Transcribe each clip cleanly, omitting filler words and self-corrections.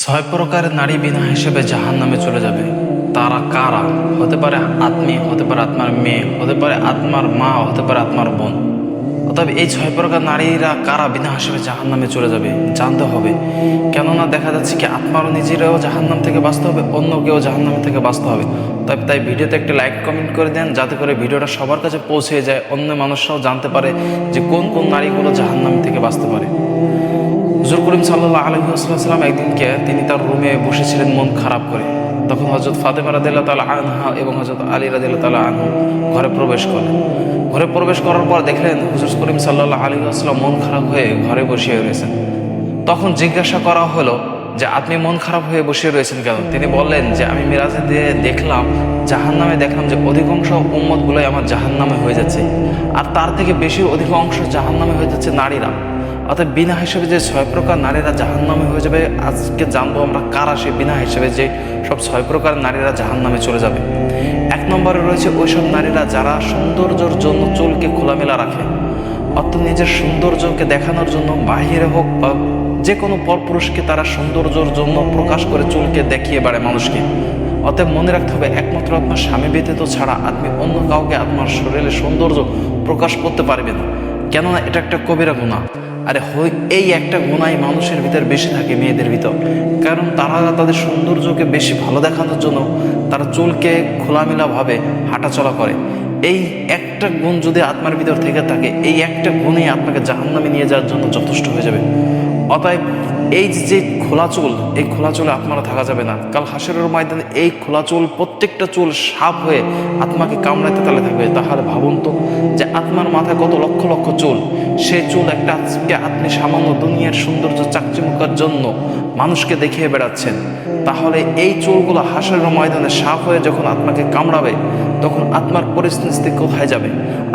ছয় প্রকারের নারী বিনা হিসেবে জাহান্নামে চলে যাবে। তারা কারা? হতে পারে আত্মীয়, হতে পারে আত্মার মেয়ে, হতে পারে আত্মার মা, হতে পারে আত্মার বোন। তবে এই ছয় প্রকার নারীরা কারা বিনা হিসেবে জাহান্নামে চলে যাবে জানতে হবে। কেননা দেখা যাচ্ছে কি আত্মারও নিজেরাও জাহান্নাম থেকে বাঁচতে হবে, অন্য কেউ জাহান্নাম থেকে বাঁচতে হবে। তাই ভিডিওতে একটা লাইক কমেন্ট করে দেন, যাতে করে ভিডিওটা সবার কাছে পৌঁছে যায়, অন্য মানুষরাও জানতে পারে যে কোন কোন নারীগুলো জাহান্নাম থেকে বাঁচতে পারে। হুজুর করিম সাল্লাল্লাহু আলাইহি ওয়াসাল্লাম একদিনকে তিনি তার রুমে বসেছিলেন মন খারাপ করে। তখন হযরত ফাতেমা রাদিয়াল্লাহু তাআলা আনহা এবং হযরত আলী রাদিয়াল্লাহু তাআলা আনহু ঘরে প্রবেশ করলেন। ঘরে প্রবেশ করার পর দেখলেন হুজুর করিম সাল্লাল্লাহু আলাইহি ওয়াসাল্লাম মন খারাপ হয়ে ঘরে বসে রয়েছেন। তখন জিজ্ঞাসা করা হলো যে আপনি মন খারাপ হয়ে বসে রয়েছেন কেন? তিনি বললেন যে আমি মিরাজে দিয়ে দেখলাম, জাহান্নামে দেখলাম যে অধিকাংশ উম্মতগুলোই আমার জাহান্নামে হয়ে যাচ্ছে, আর তার থেকে বেশি অধিকাংশ জাহান্নামে হয়ে যাচ্ছে নারীরা। অর্থাৎ বিনা হিসেবে যে ছয় প্রকার নারীরা জাহান্নামে হয়ে যাবে, আজকে জানবো আমরা কারা সে বিনা হিসেবে যে সব ছয় প্রকার নারীরা জাহান্নামে চলে যাবে। এক নম্বরে রয়েছে ওইসব নারীরা যারা সৌন্দর্যের জন্য চুলকে খোলামেলা রাখে, অর্থাৎ নিজের সৌন্দর্যকে দেখানোর জন্য বাহিরে হোক বা যে কোনো পরপুরুষকে তারা সৌন্দর্যের জন্য প্রকাশ করে চুলকে দেখিয়ে বেড়ায় মানুষকে। অতএব মনে রাখতে হবে, একমাত্র আপনার স্বামী ব্যতীত ছাড়া আপনি অন্য কাউকে আপনার শরীরে সৌন্দর্য প্রকাশ করতে পারবে না, কেননা এটা একটা কবিরা গুনাহ। আরে এই একটা গুনাই মানুষের ভিতর বেশি থাকে, মেয়েদের ভিতর। কারণ তারা তাদের সৌন্দর্যকে বেশি ভালো দেখানোর জন্য তারা চুলকে খোলামেলাভাবে হাঁটাচলা করে। এই একটা গুণ যদি আত্মার ভিতর থেকে থাকে, এই একটা গুণই আপনাকে জাহান্নামে নিয়ে যাওয়ার জন্য যথেষ্ট হয়ে যাবে। অতএব এই যে খোলা চুল, এই খোলা চুলে আত্মারা থাকা যাবে না। কাল হাসরের ময়দানে এই খোলা চুল, প্রত্যেকটা চুল সাপ হয়ে আত্মাকে কামড়াইতে তালে থাকবে। তাহলে ভাবুন তো যে আত্মার মাথায় কত লক্ষ লক্ষ চুল, সেই চুল একটা আজকে আপনি সামান্য দুনিয়ার সৌন্দর্য চাকচিমুকার জন্য মানুষকে দেখিয়ে বেড়াচ্ছেন। তাহলে এই চুলগুলো হাসরের ময়দানে সাপ হয়ে যখন আত্মাকে কামড়াবে, তখন আত্মার পরিস্থিতি কোথায় যাবে?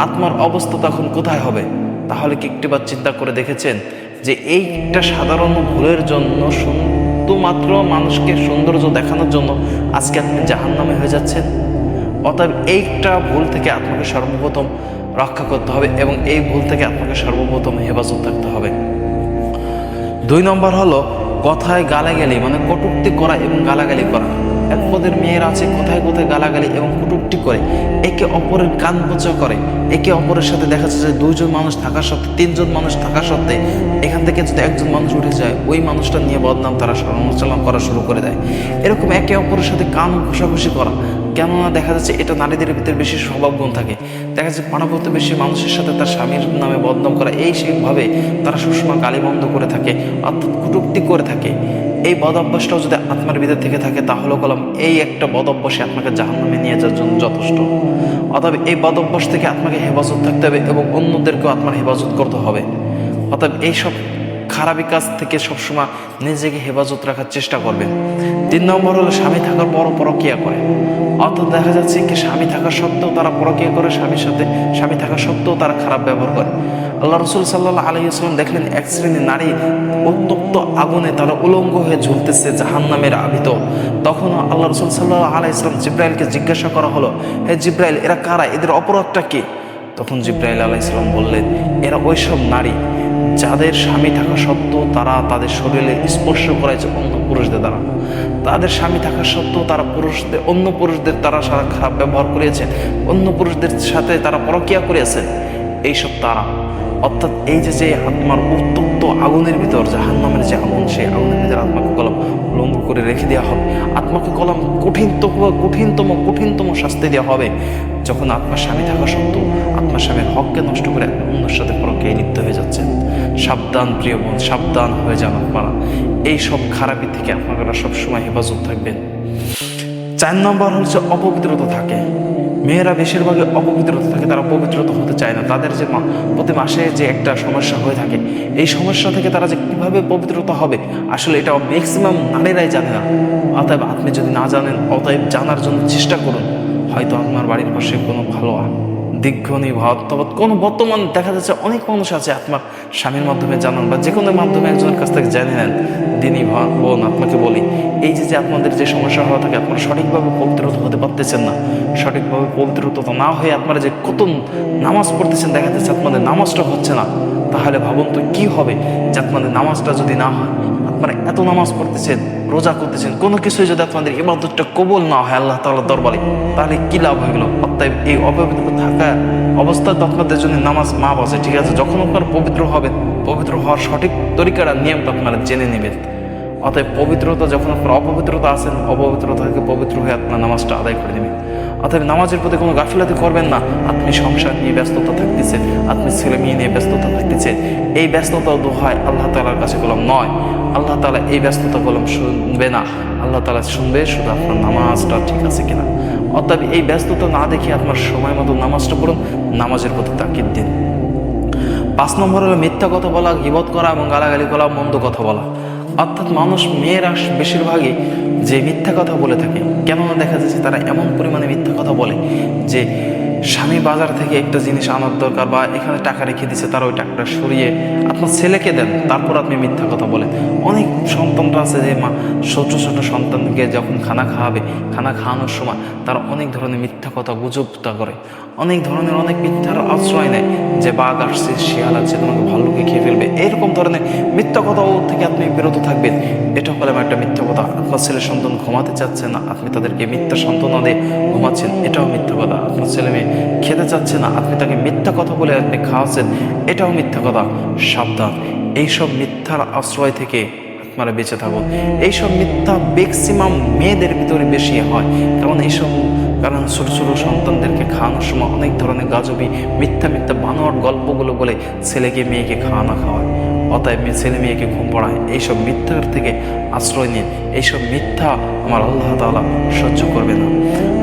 আত্মার অবস্থা তখন কোথায় হবে? তাহলে কি একটিবার চিন্তা করে দেখেছেন যে এইটা সাধারণ ভুলের জন্য, শুধুমাত্র মানুষকে সৌন্দর্য দেখানোর জন্য আজকে আপনি জাহান্নামে হয়ে যাচ্ছেন? অতএব এইটা ভুল থেকে আপনাকে সর্বপ্রথম রক্ষা করতে হবে এবং এই ভুল থেকে আপনাকে সর্বপ্রথম হেফাজত থাকতে হবে। 2 নম্বর হলো কথায় গালাগালি, মানে কটূক্তি করা এবং গালাগালি করা। এক পদের মেয়েরা আছে কোথায় কোথায় গালাগালি এবং কটূক্তি করে, একে অপরের কান বোচা করে, একে অপরের সাথে দেখা যাচ্ছে যে 2 জন মানুষ থাকা সত্ত্বে, 3 জন মানুষ থাকা সত্ত্বে এখান থেকে যদি একজন মানুষ উঠে যায়, ওই মানুষটা নিয়ে বদনাম তারা সমালোচনা করা শুরু করে দেয়। এরকম একে অপরের সাথে কান ঘষাঘষি করা, কেননা দেখা যাচ্ছে এটা নারীদের ভিতরে বেশি স্বভাব গুণ থাকে। দেখা যাচ্ছে পাড়া প্রতিবেশী মানুষের সাথে তার স্বামীর নামে বদনাম করা, এই সেইভাবে তারা সবসময় গালি বন্ধ করে থাকে, অর্থাৎ কটূক্তি করে থাকে। এই বদ অভ্যাসটাও যদি আত্মার ভিতর থেকে থাকে, তাহলে বললাম এই একটা বদ অভ্যাসে আপনাকে জাহান্নামে নিয়ে যাওয়ার জন্য যথেষ্ট। অতএব এই বদ অভ্যাস থেকে আপনাকে হেফাজত থাকতে হবে এবং অন্যদেরকেও আপনার হেফাজত করতে হবে। অতএব এইসব খারাপি কাজ থেকে সবসময় নিজেকে হেফাজত রাখার চেষ্টা করবেন। 3 নম্বর হলো স্বামী থাকার পরও পরকীয়া করে। অর্থাৎ দেখা যাচ্ছে কি স্বামী থাকা সত্ত্বেও তারা পরকীয়া করে, স্বামীর সাথে স্বামী থাকা সত্ত্বেও তারা খারাপ ব্যবহার করে। আল্লাহ রাসূল সাল্লাল্লাহু আলাইহি ওয়াসাল্লাম দেখলেন এক শ্রেণীর নারী উত্তপ্ত আগুনে তারা উলঙ্গ হয়ে ঝুলতেছে জাহান্নামের আবিত। তখন আল্লাহ রাসূল সাল্লাল্লাহু আলাইহি ওয়াসাল্লাম জিবরাইলকে জিজ্ঞাসা করা হলো, হে জিবরাইল, এরা কারা? এদের অপরাধটা কি? তখন জিবরাইল আলাইহিস সালাম বললেন, এরা ওইসব নারী যাদের স্বামী থাকা সত্ত্বেও তারা তাদের শরীরে স্পর্শ করেছে অন্য পুরুষদের দ্বারা। তাদের স্বামী থাকা সত্ত্বেও তারা অন্য পুরুষদের তারা সারা খারাপ ব্যবহার করেছে, অন্য পুরুষদের সাথে তারা পরকীয়া করেছেন। এইসব তারা, অর্থাৎ এই যে আত্মার উত্তপ্ত আগুনের ভিতর, জাহান্নামের যে আগুন, সেই আগুনের ভিতরে আত্মাকে কলম উলঙ্গ করে রেখে দেওয়া হবে। আত্মাকে কলম কঠিনতম শাস্তি দেওয়া হবে যখন আপনার স্বামী থাকা সত্ত্বেও আপনার স্বামীর হককে নষ্ট করে অন্যের সাথে পরকীয়ায় লিপ্ত হয়ে যাচ্ছেন। সাবধান প্রিয় বোন, সাবধান হয়ে যান আপনারা। এই সব খারাপি থেকে আপনারা সবসময় হেফাজত থাকবেন। 4 নম্বর হচ্ছে অপবিত্রতা থাকে। মেয়েরা বেশিরভাগই অপবিত্রতা থাকে, তারা পবিত্রতা হতে চায় না। তাদের যে প্রতি মাসে যে একটা সমস্যা হয়ে থাকে, এই সমস্যা থেকে তারা যে কীভাবে পবিত্রতা হবে, আসলে এটা ম্যাক্সিমাম নারীরাই জানে না। অতএব আপনি যদি না জানেন, অতএব জানার জন্য চেষ্টা করুন। হয়তো আপনার বাড়ির পাশে কোনো ভালো দীর্ঘনি বা অথবা কোনো বর্তমান দেখা যাচ্ছে অনেক মানুষ আছে আপনার স্বামীর মাধ্যমে জানান বা যে কোনো মাধ্যমে একজনের কাছ থেকে জেনে নেন। দিনই বোন, আপনাকে বলি, এই যে আপনাদের যে সমস্যা হওয়া থাকে, আপনারা সঠিকভাবে পবিত্র হতে পারতেছেন না, সঠিকভাবে পবিত্রতা না হয়ে আপনারা যে কত নামাজ পড়তেছেন, দেখা যাচ্ছে আপনাদের নামাজটা হচ্ছে না। তাহলে ভাবুন তো কী হবে যে আপনাদের নামাজটা যদি না হয়, আপনারা এত নামাজ পড়তেছেন, রোজা করতেছেন, কোনো কিছুই যদি আপনাদের ইবাদতটা কবুল না হয় আল্লাহ তাআলার দরবারে, তাহলে কি লাভ হয়ে গেল? অতএব এই অপবিত্র থাকা অবস্থায় তো আপনাদের জন্য নামাজ মাপ আছে, ঠিক আছে? যখন আপনারা পবিত্র হবেন, পবিত্র হওয়ার সঠিক তরিকাটা নিয়মটা আপনারা জেনে নেবেন। অতএব পবিত্রতা যখন আপনার অপবিত্রতা আছেন, অপবিত্রতা থেকে পবিত্র হয়ে আপনার নামাজটা আদায় করে দেবেন। অতএব নামাজের প্রতি কোনো গাফিলাতি করবেন না। আপনি সংসার নিয়ে ব্যস্ততা থাকতেছেন, আপনি ছেলে মেয়ে নিয়ে ব্যস্ততা থাকতেছেন, এই ব্যস্ততা দোহায় আল্লাহ তাআলার কাছে কলম নয়। আল্লাহ তাআলা এই ব্যস্ততা কলম শুনবে না। আল্লাহ তাআলা শুনবে শুধু আপনার নামাজটা ঠিক আছে কিনা। অতএব এই ব্যস্ততা না দেখে আপনার সময় মতো নামাজটা পড়ুন, নামাজের প্রতি তাকিদ দিন। 5 নম্বর হলো মিথ্যা কথা বলা, গীবত করা এবং গালাগালি করা, মন্দ কথা বলা। অর্থাৎ মানুষ, মেয়েরা বেশিরভাগই যে মিথ্যা কথা বলে থাকে, কেননা দেখা যাচ্ছে তারা এমন পরিমাণে মিথ্যা কথা বলে যে স্বামী বাজার থেকে একটা জিনিস আনার দরকার বা এখানে টাকা রেখে দিচ্ছে, তারা ওই টাকাটা সরিয়ে আপনার ছেলেকে দেন, তারপর আপনি মিথ্যা কথা বলেন। অনেক সন্তানরা আছে যে মা ছোট ছোট সন্তানকে যখন খানা খাওয়াবে, খানা খাওয়ানোর সময় তারা অনেক ধরনের মিথ্যা কথা গুজবটা করে, অনেক ধরনের অনেক মিথ্যার আশ্রয় নেয় যে বাঘ আসছে, শিয়াল আছে, তোমাকে ভাল্লুকে খেয়ে ফেলবে, এরকম ধরনের মিথ্যা কথা থেকে আপনি বিরত থাকবেন। এটা হলো একটা মিথ্যা কথা। আপনার ছেলে সন্তান ঘুমাতে চাচ্ছে না, আপনি তাদেরকে মিথ্যা সান্ত্বনা দিয়ে ঘুমাচ্ছেন, এটাও মিথ্যা কথা। আপনার ছেলে মেয়ে খেতে চাচ্ছে না, আপনি তাকে মিথ্যা কথা বলে আপনি খাওয়াচ্ছেন, এটাও মিথ্যা কথা। সাবধান, এইসব মিথ্যার আশ্রয় থেকে আপনারা বেঁচে থাকুন। এইসব মিথ্যা ম্যাক্সিমাম মেয়েদের ভিতরে বেশি হয়, কারণ ছোট ছোট সন্তানদেরকে খাওয়ানোর সময় অনেক ধরনের গাজবি মিথ্যা বানোয়াট গল্পগুলো বলে ছেলেকে মেয়েকে খাওয়ায়। অতএব ছেলে মেয়েকে ঘুম পড়ায়। এইসব মিথ্যার থেকে আশ্রয় নিন। এইসব মিথ্যা আমার আল্লাহ তাআলা সহ্য করবে না।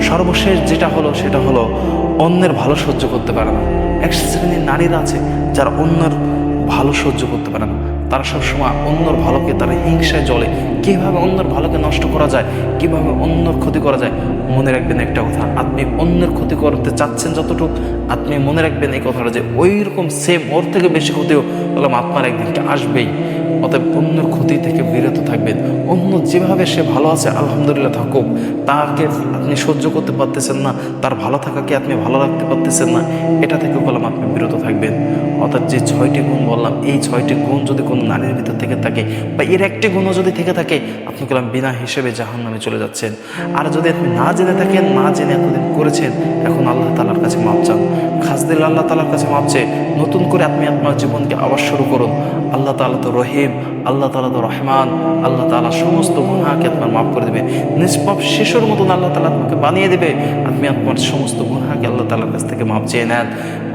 সর্বশেষ যেটা হলো সেটা হলো অন্যের ভালো সহ্য করতে পারে না। এক শ্রেণীর নারীরা আছে যারা অন্যের ভালো সহ্য করতে পারে না। তারা সবসময় অন্যর ভালোকে, তারা হিংসায় জ্বলে, কীভাবে অন্যের ভালোকে নষ্ট করা যায়, কীভাবে অন্যর ক্ষতি করা যায়। মনে রাখবেন একটা কথা, আপনি অন্যের ক্ষতি করতে চাচ্ছেন যতটুকু, আপনি মনে রাখবেন এই কথাটা যে ওই রকম সেম ওর থেকে বেশি ক্ষতিও বললাম আপনার একদিনটা আসবেই। অতএব অন্যের ক্ষতি থেকে বিরত থাকবেন। অন্য যেভাবে সে ভালো আছে আলহামদুলিল্লাহ থাকুক, তাকে আপনি সহ্য করতে পারতেছেন না, তার ভালো থাকাকে আপনি ভালো রাখতে পারতেছেন না, এটা থেকে বললাম আপনি বিরত থাকবেন। অর্থাৎ যে 6টি গুণ বললাম, এই 6টি গুণ যদি কোনো নারীর ভিতর থেকে থাকে বা এর একটি গুণও যদি থেকে থাকে, আপনি বললাম বিনা হিসেবে জাহান্নামে চলে যাচ্ছেন। আর যদি আপনি না জেনে থাকেন, না জেনে এতদিন করেছেন, এখন আল্লাহ তাআলার কাছে মাপ চান। খাস দিল আল্লাহ তাআলার কাছে মাপ চেয়ে নতুন করে আপনি আপনার জীবনকে আবার শুরু করুন। আল্লাহ তাআলা তো রহিম, আল্লাহ তাআলা তো রহমান, আল্লাহ তাআলা সমস্ত গুনাহকে আপনার মাফ করে দেবে। নিষ্পাপ শিশুর মতন আল্লাহ তাআলা আপনাকে বানিয়ে দেবে। আপনি আপনার সমস্ত গুনাহকে আল্লাহ তাআলার কাছ থেকে মাপ চেয়ে নেন।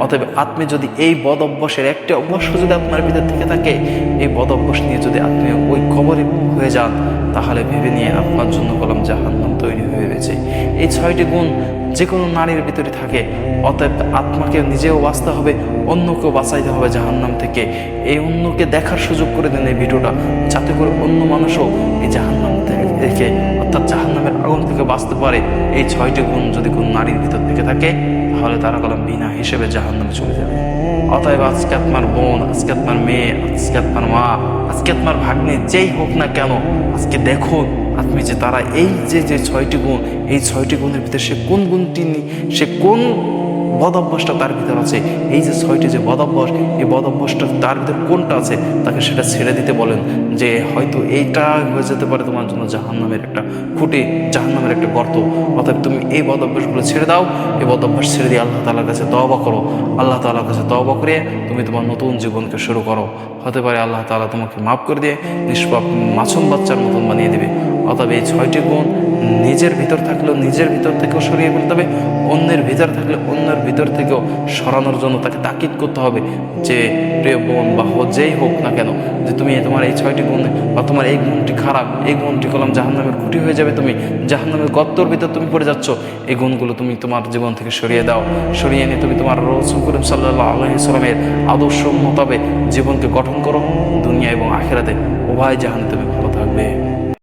অতএব আপনি যদি এই বদ অভ্যাসের একটি অভ্যাস যদি আপনার ভিতর থেকে থাকে, এই বদ অভ্যাস নিয়ে যদি আপনি ওই কবরে হয়ে যান, তাহলে ভেবে নিয়ে আপনার জন্য কলম জাহান্নাম তৈরি হয়ে গেছে। এই 6টি গুণ যে কোনো নারীর ভিতরে থাকে। অতএব আত্মাকে নিজেও বাঁচতে হবে, অন্যকেও বাঁচাইতে হবে জাহান্নাম থেকে। এই অন্যকে দেখার সুযোগ করে দেন এই ভিডিওটা, যাতে করে অন্য মানুষও এই জাহান্নাম থেকে অর্থাৎ জাহান্নামের আগুন থেকে বাঁচতে পারে। এই 6টি গুণ যদি কোনো নারীর ভিতর থেকে থাকে, তাহলে তারা কলম বিনা হিসেবে জাহান্নামে চলে যাবে। অতএব আজকে আপনার বোন, আজকে আপনার মেয়ে, আজকে আপনার মা, আজকে আপনার ভাগ্নে, যেই হোক না কেন, আজকে দেখুন আপনি যে তারা এই যে 6টি গুণ, এই 6টি গুণের ভিতরে সে কোন গুণটি, সে কোন বদ অভ্যাসটা তার ভিতর আছে। এই যে 6টি যে বদ অভ্যাস, এই বদ অভ্যাসটা তার ভিতর কোনটা আছে, তাকে সেটা ছেড়ে দিতে বলেন। যে হয়তো এইটা হয়ে যেতে পারে তোমার জন্য জাহান্নামের একটা খুঁটি, জাহান্নামের একটা গর্ত। অতএব তুমি এই বদ অভ্যাসগুলো ছেড়ে দাও। এই বদ অভ্যাস ছেড়ে দিয়ে আল্লাহ তাআলার কাছে তওবা করো। আল্লাহ তাআলার কাছে তওবা করে তুমি তোমার নতুন জীবনকে শুরু করো। হতে পারে আল্লাহ তাআলা তোমাকে মাফ করে দিয়ে নিষ্পাপ মাসুম বাচ্চার মতন বানিয়ে দেবে। অতএব এই 6টি গুণ নিজের ভিতর থাকলেও নিজের ভিতর থেকেও সরিয়ে ফেলতে হবে, অন্যের ভিতর থাকলে অন্যের ভিতর থেকেও সরানোর জন্য তাকে তাকিদ করতে হবে যে প্রিয় বোন বা যেই হোক না কেন, যে তুমি তোমার এই 6টি গুণ বা তোমার এই গুণটি খারাপ, এই গুণটি কলম জাহান্নামের খুঁটি হয়ে যাবে, তুমি জাহান্নামের গর্তের ভিতর তুমি পড়ে যাচ্ছ। এই গুণগুলো তুমি তোমার জীবন থেকে সরিয়ে দাও। সরিয়ে নিয়ে তুমি তোমার রাসূল করিম সাল্লাল্লাহু আলাইহি ওয়াসাল্লামের আদর্শ মোতাবেক জীবনকে গঠন করো। দুনিয়া এবং আখিরাতে উভয় জাহান্নামে তুমি ভালো থাকবে।